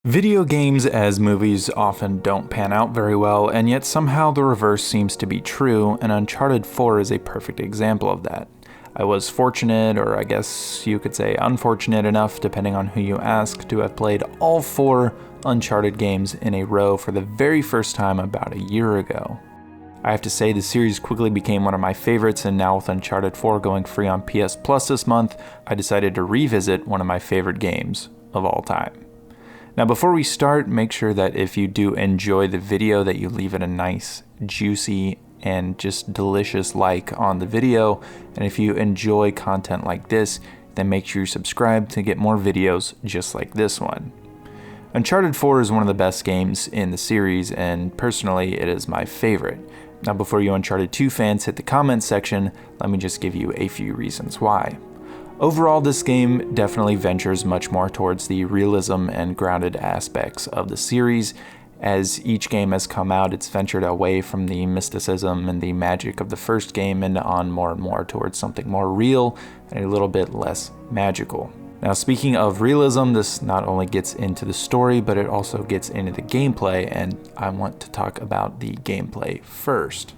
Video games as movies often don't pan out very well, and yet somehow the reverse seems to be true, and Uncharted 4 is a perfect example of that. I was fortunate, or I guess you could say unfortunate enough, depending on who you ask, to have played all 4 Uncharted games in a row for the very first time about a year ago. I have to say the series quickly became one of my favorites, and now with Uncharted 4 going free on PS Plus this month, I decided to revisit one of my favorite games of all time. Now before we start, make sure that if you do enjoy the video that you leave it a nice, juicy, and just delicious like on the video. And if you enjoy content like this, then make sure you subscribe to get more videos just like this one. Uncharted 4 is one of the best games in the series, and personally it is my favorite. Now before you Uncharted 2 fans hit the comments section, let me just give you a few reasons why. Overall, this game definitely ventures much more towards the realism and grounded aspects of the series. As each game has come out, it's ventured away from the mysticism and the magic of the first game and on more and more towards something more real and a little bit less magical. Now, speaking of realism, this not only gets into the story, but it also gets into the gameplay, and I want to talk about the gameplay first.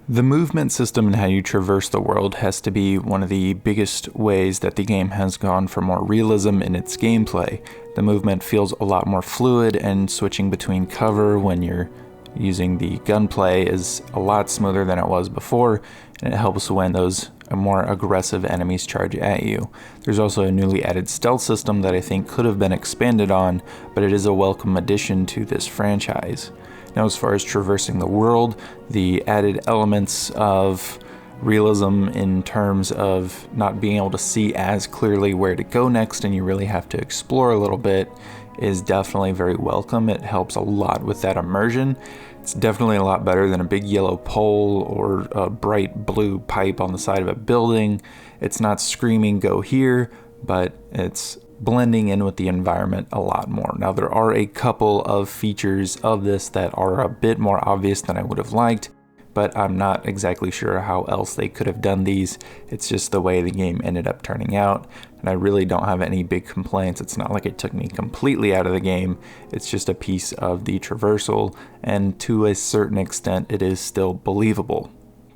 The movement system and how you traverse the world has to be one of the biggest ways that the game has gone for more realism in its gameplay. The movement feels a lot more fluid, and switching between cover when you're using the gunplay is a lot smoother than it was before, and it helps when those more aggressive enemies charge at you. There's also a newly added stealth system that I think could have been expanded on, but it is a welcome addition to this franchise. Now, as far as traversing the world, the added elements of realism in terms of not being able to see as clearly where to go next and you really have to explore a little bit is definitely very welcome. It helps a lot with that immersion. It's definitely a lot better than a big yellow pole or a bright blue pipe on the side of a building. It's not screaming, "Go here," but it's blending in with the environment a lot more. Now, there are a couple of features of this that are a bit more obvious than I would have liked, but I'm not exactly sure how else they could have done these. It's just the way the game ended up turning out, and I really don't have any big complaints. It's not like it took me completely out of the game. It's just a piece of the traversal, and to a certain extent, it is still believable.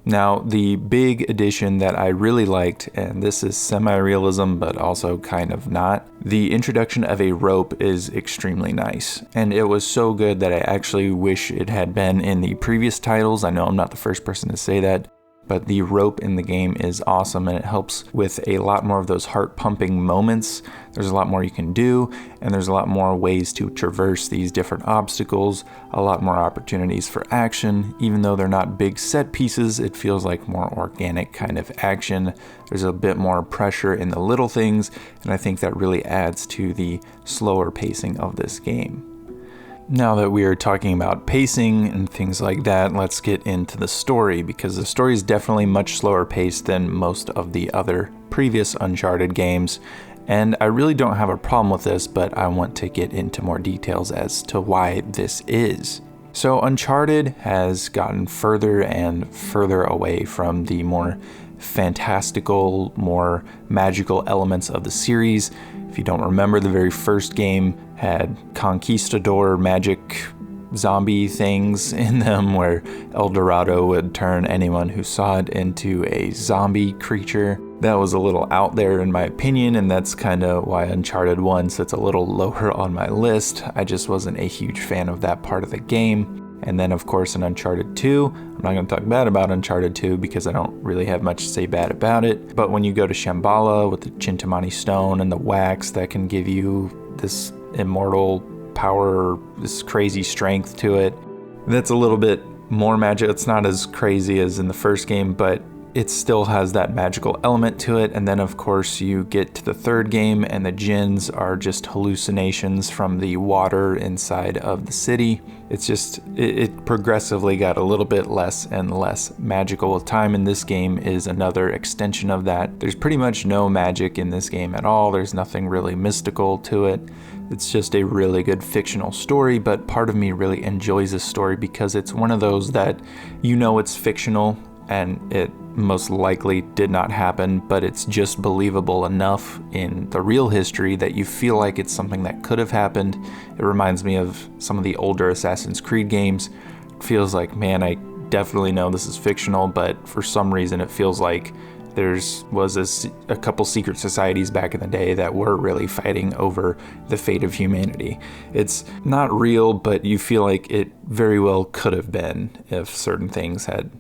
Now, the big addition that I really liked, and this is semi-realism but also kind of not, the introduction of a rope is extremely nice. And it was so good that I actually wish it had been in the previous titles. I know I'm not the first person to say that, but the rope in the game is awesome, and it helps with a lot more of those heart-pumping moments. There's a lot more you can do, and there's a lot more ways to traverse these different obstacles, a lot more opportunities for action. Even though they're not big set pieces, it feels like more organic kind of action. There's a bit more pressure in the little things, and I think that really adds to the slower pacing of this game. Now that we are talking about pacing and things like that, let's get into the story, because the story is definitely much slower paced than most of the other previous Uncharted games, and I really don't have a problem with this, but I want to get into more details as to why this is. So Uncharted has gotten further and further away from the more fantastical, more magical elements of the series. If you don't remember, the very first game had conquistador magic zombie things in them where El Dorado would turn anyone who saw it into a zombie creature. That was a little out there in my opinion, and that's kind of why Uncharted 1 sits a little lower on my list. I just wasn't a huge fan of that part of the game. And then, of course, in Uncharted 2, I'm not going to talk bad about Uncharted 2 because I don't really have much to say bad about it. But when you go to Shambhala with the Chintamani stone and the wax that can give you this immortal power, this crazy strength to it, that's a little bit more magic. It's not as crazy as in the first game, but it still has that magical element to it. And then, of course, you get to the third game and the djinns are just hallucinations from the water inside of the city. It's just, it progressively got a little bit less and less magical with time, and this game is another extension of that. There's pretty much no magic in this game at all. There's nothing really mystical to it. It's just a really good fictional story, but part of me really enjoys this story because it's one of those that you know it's fictional and it most likely did not happen, but it's just believable enough in the real history that you feel like it's something that could have happened. It reminds me of some of the older Assassin's Creed games. It feels like, man, I definitely know this is fictional, but for some reason it feels like was a couple secret societies back in the day that were really fighting over the fate of humanity. It's not real, but you feel like it very well could have been if certain things had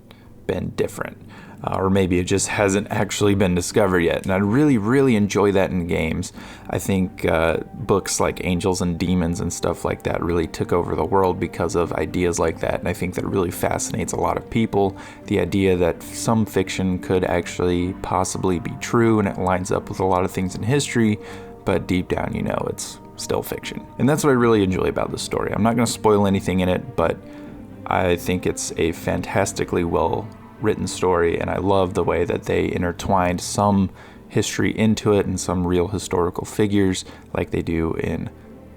been different. Or maybe it just hasn't actually been discovered yet. And I really, really enjoy that in games. I think books like Angels and Demons and stuff like that really took over the world because of ideas like that. And I think that really fascinates a lot of people. The idea that some fiction could actually possibly be true, and it lines up with a lot of things in history, but deep down, you know, it's still fiction. And that's what I really enjoy about this story. I'm not going to spoil anything in it, but I think it's a fantastically well written story, and I love the way that they intertwined some history into it and some real historical figures like they do in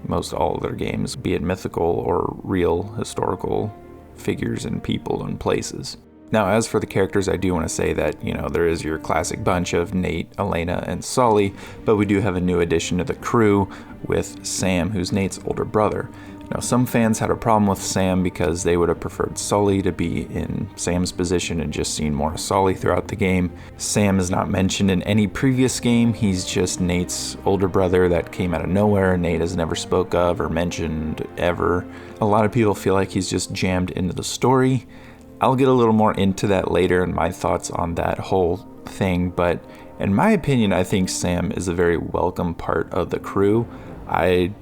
most all of their games, be it mythical or real historical figures and people and places. Now, as for the characters, I do want to say that, you know, there is your classic bunch of Nate, Elena, and Sully, but we do have a new addition to the crew with Sam, who's Nate's older brother. Now, some fans had a problem with Sam because they would have preferred Sully to be in Sam's position and just seen more of Sully throughout the game. Sam is not mentioned in any previous game. He's just Nate's older brother that came out of nowhere. Nate has never spoke of or mentioned ever. A lot of people feel like he's just jammed into the story. I'll get a little more into that later and my thoughts on that whole thing, but in my opinion, I think Sam is a very welcome part of the crew. I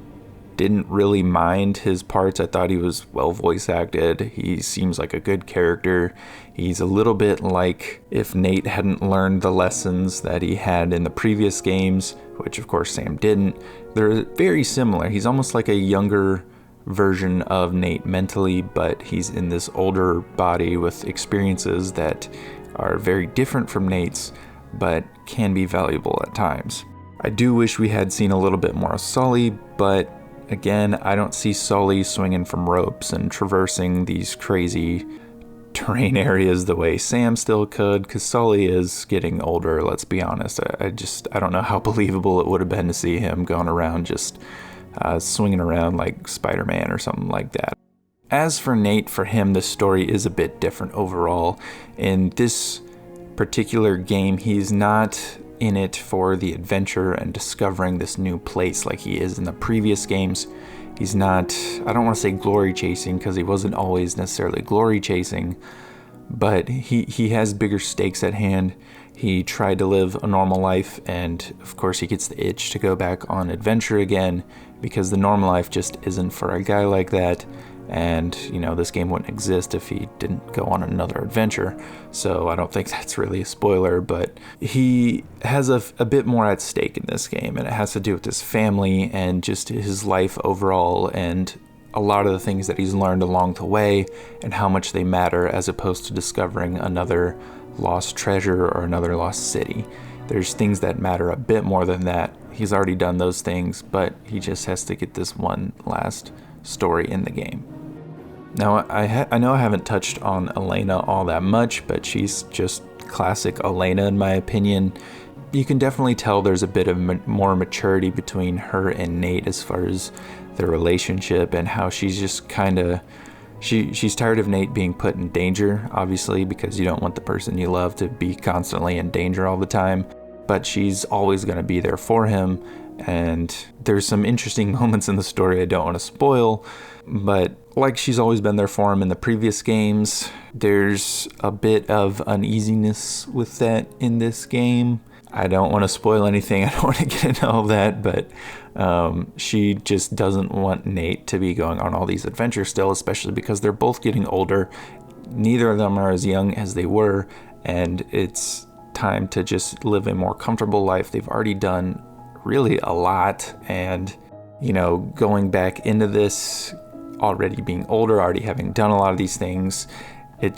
didn't really mind his parts. I thought he was well voice acted. He seems like a good character. He's a little bit like if Nate hadn't learned the lessons that he had in the previous games, which of course Sam didn't. They're very similar. He's almost like a younger version of Nate mentally, but he's in this older body with experiences that are very different from Nate's, but can be valuable at times. I do wish we had seen a little bit more of Sully, but again, I don't see Sully swinging from ropes and traversing these crazy terrain areas the way Sam still could, because Sully is getting older, let's be honest. I don't know how believable it would have been to see him going around just swinging around like Spider-Man or something like that. As for Nate, for him, the story is a bit different overall. In this particular game, he's not in it for the adventure and discovering this new place like he is in the previous games. He's not, I don't want to say glory chasing, because he wasn't always necessarily glory chasing, but he has bigger stakes at hand. He tried to live a normal life, and of course he gets the itch to go back on adventure again, because the normal life just isn't for a guy like that. And, you know, this game wouldn't exist if he didn't go on another adventure. So I don't think that's really a spoiler, but he has a bit more at stake in this game, and it has to do with his family and just his life overall, and a lot of the things that he's learned along the way and how much they matter, as opposed to discovering another lost treasure or another lost city. There's things that matter a bit more than that. He's already done those things, but he just has to get this one last story in the game. Now, I know I haven't touched on Elena all that much, but she's just classic Elena in my opinion. You can definitely tell there's a bit of more maturity between her and Nate as far as their relationship, and how she's just kind of, she's tired of Nate being put in danger, obviously, because you don't want the person you love to be constantly in danger all the time, but she's always going to be there for him. And there's some interesting moments in the story I don't want to spoil, but like she's always been there for him in the previous games, there's a bit of uneasiness with that in this game. I don't want to spoil anything, I don't want to get into all that, but she just doesn't want Nate to be going on all these adventures still, especially because they're both getting older. Neither of them are as young as they were, and it's time to just live a more comfortable life. They've already done really a lot, and, you know, going back into this, already being older, already having done a lot of these things, it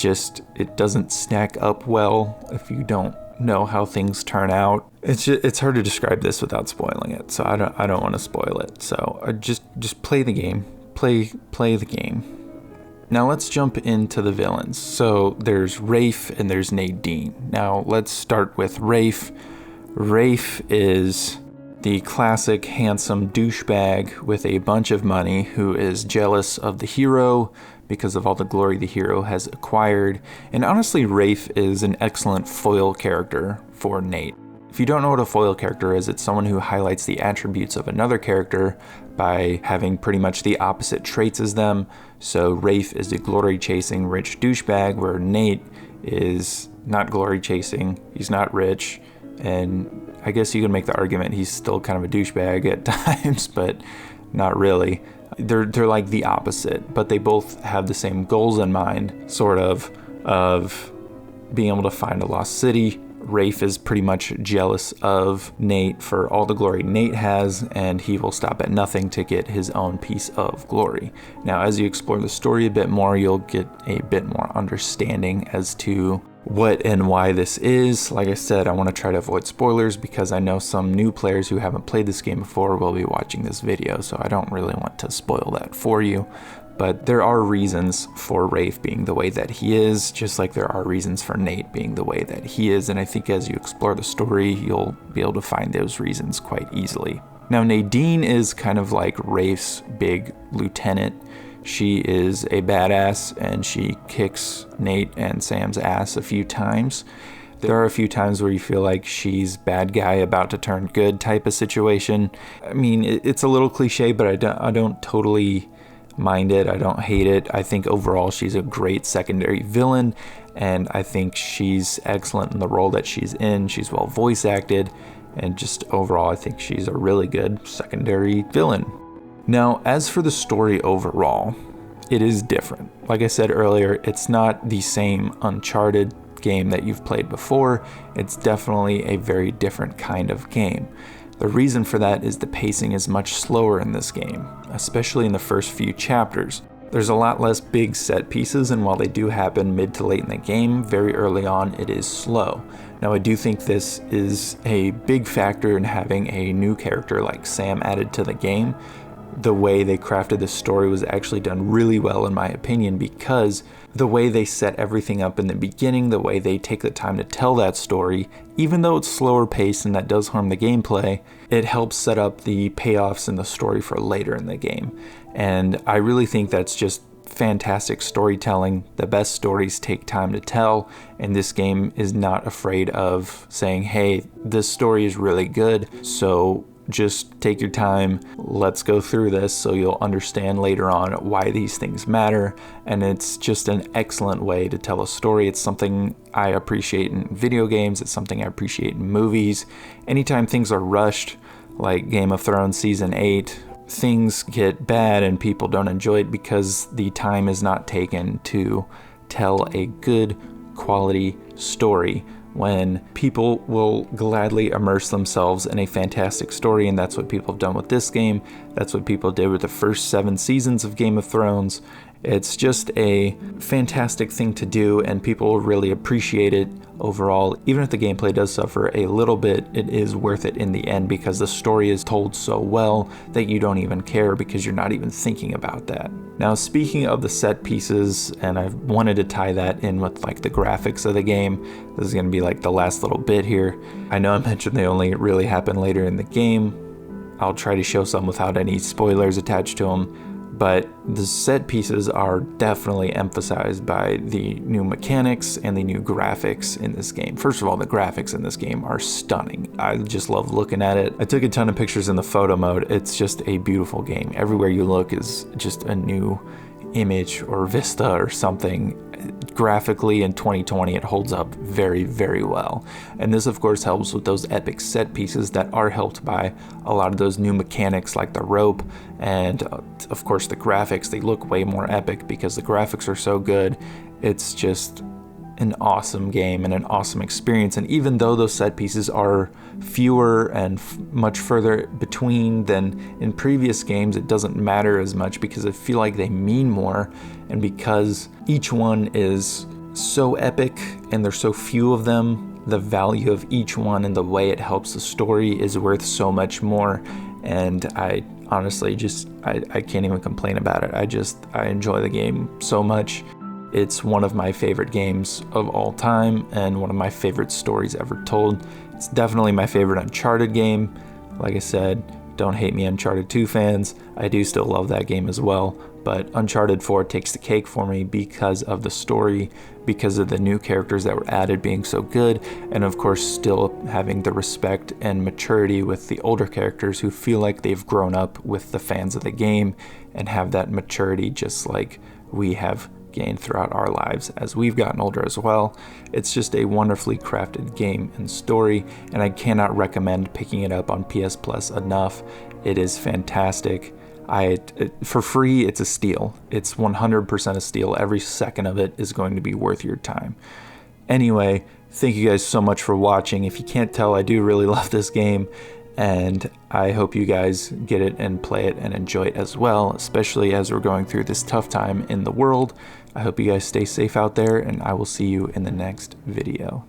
doesn't stack up well if you don't know how things turn out. It's hard to describe this without spoiling it, so I don't want to spoil it. So just play the game, play the game. Now let's jump into the villains. So there's Rafe and there's Nadine. Now let's start with Rafe. Rafe is the classic handsome douchebag with a bunch of money who is jealous of the hero because of all the glory the hero has acquired. And honestly, Rafe is an excellent foil character for Nate. If you don't know what a foil character is, it's someone who highlights the attributes of another character by having pretty much the opposite traits as them. So Rafe is the glory-chasing rich douchebag, where Nate is not glory-chasing, he's not rich, and I guess you can make the argument he's still kind of a douchebag at times, but not really. They're like the opposite, but they both have the same goals in mind, sort of being able to find a lost city. Rafe is pretty much jealous of Nate for all the glory Nate has, and he will stop at nothing to get his own piece of glory. Now, as you explore the story a bit more, you'll get a bit more understanding as to what and why this is. Like I said, I want to try to avoid spoilers because I know some new players who haven't played this game before will be watching this video, so I don't really want to spoil that for you. But there are reasons for Rafe being the way that he is, just like there are reasons for Nate being the way that he is, and I think as you explore the story, you'll be able to find those reasons quite easily. Now, Nadine is kind of like Rafe's big lieutenant. She is a badass, and she kicks Nate and Sam's ass a few times. There are a few times where you feel like she's bad guy about to turn good type of situation. I mean, it's a little cliche, but I don't totally mind it. I don't hate it. I think overall she's a great secondary villain, and I think she's excellent in the role that she's in. She's well voice acted, and just overall I think she's a really good secondary villain. Now, as for the story overall, it is different. Like I said earlier, it's not the same Uncharted game that you've played before. It's definitely a very different kind of game. The reason for that is the pacing is much slower in this game, especially in the first few chapters. There's a lot less big set pieces, and while they do happen mid to late in the game, very early on it is slow. Now, I do think this is a big factor in having a new character like Sam added to the game. The way they crafted this story was actually done really well in my opinion, because the way they set everything up in the beginning, the way they take the time to tell that story, even though it's slower paced and that does harm the gameplay, it helps set up the payoffs in the story for later in the game. And I really think that's just fantastic storytelling. The best stories take time to tell, and this game is not afraid of saying, hey, this story is really good, so just take your time, let's go through this so you'll understand later on why these things matter. And it's just an excellent way to tell a story. It's something I appreciate in video games, it's something I appreciate in movies. Anytime things are rushed, like Game of Thrones Season 8, things get bad and people don't enjoy it because the time is not taken to tell a good quality story, when people will gladly immerse themselves in a fantastic story. And that's what people have done with this game. That's what people did with the first 7 seasons of Game of Thrones. It's just a fantastic thing to do, and people really appreciate it overall. Even if the gameplay does suffer a little bit, it is worth it in the end because the story is told so well that you don't even care because you're not even thinking about that. Now, speaking of the set pieces, and I wanted to tie that in with like the graphics of the game, this is going to be like the last little bit here. I know I mentioned they only really happen later in the game. I'll try to show some without any spoilers attached to them. But the set pieces are definitely emphasized by the new mechanics and the new graphics in this game. First of all, the graphics in this game are stunning. I just love looking at it. I took a ton of pictures in the photo mode. It's just a beautiful game. Everywhere you look is just a new image or vista or something. Graphically in 2020, it holds up very, very well. And this of course helps with those epic set pieces that are helped by a lot of those new mechanics like the rope, and of course the graphics. They look way more epic because the graphics are so good. It's just an awesome game and an awesome experience. And even though those set pieces are fewer and much further between than in previous games, it doesn't matter as much because I feel like they mean more, and because each one is so epic and there's so few of them, the value of each one and the way it helps the story is worth so much more. and I honestly I can't even complain about it. I enjoy the game so much. It's one of my favorite games of all time and one of my favorite stories ever told. It's definitely my favorite Uncharted game. Like I said, don't hate me, Uncharted 2 fans. I do still love that game as well, but Uncharted 4 takes the cake for me because of the story, because of the new characters that were added being so good, and of course still having the respect and maturity with the older characters who feel like they've grown up with the fans of the game and have that maturity just like we have gained throughout our lives as we've gotten older as well. It's just a wonderfully crafted game and story, and I cannot recommend picking it up on PS Plus enough. It is fantastic. For free, it's a steal. It's 100% a steal. Every second of it is going to be worth your time. Anyway, thank you guys so much for watching. If you can't tell, I do really love this game, and I hope you guys get it and play it and enjoy it as well, especially as we're going through this tough time in the world. I hope you guys stay safe out there, and I will see you in the next video.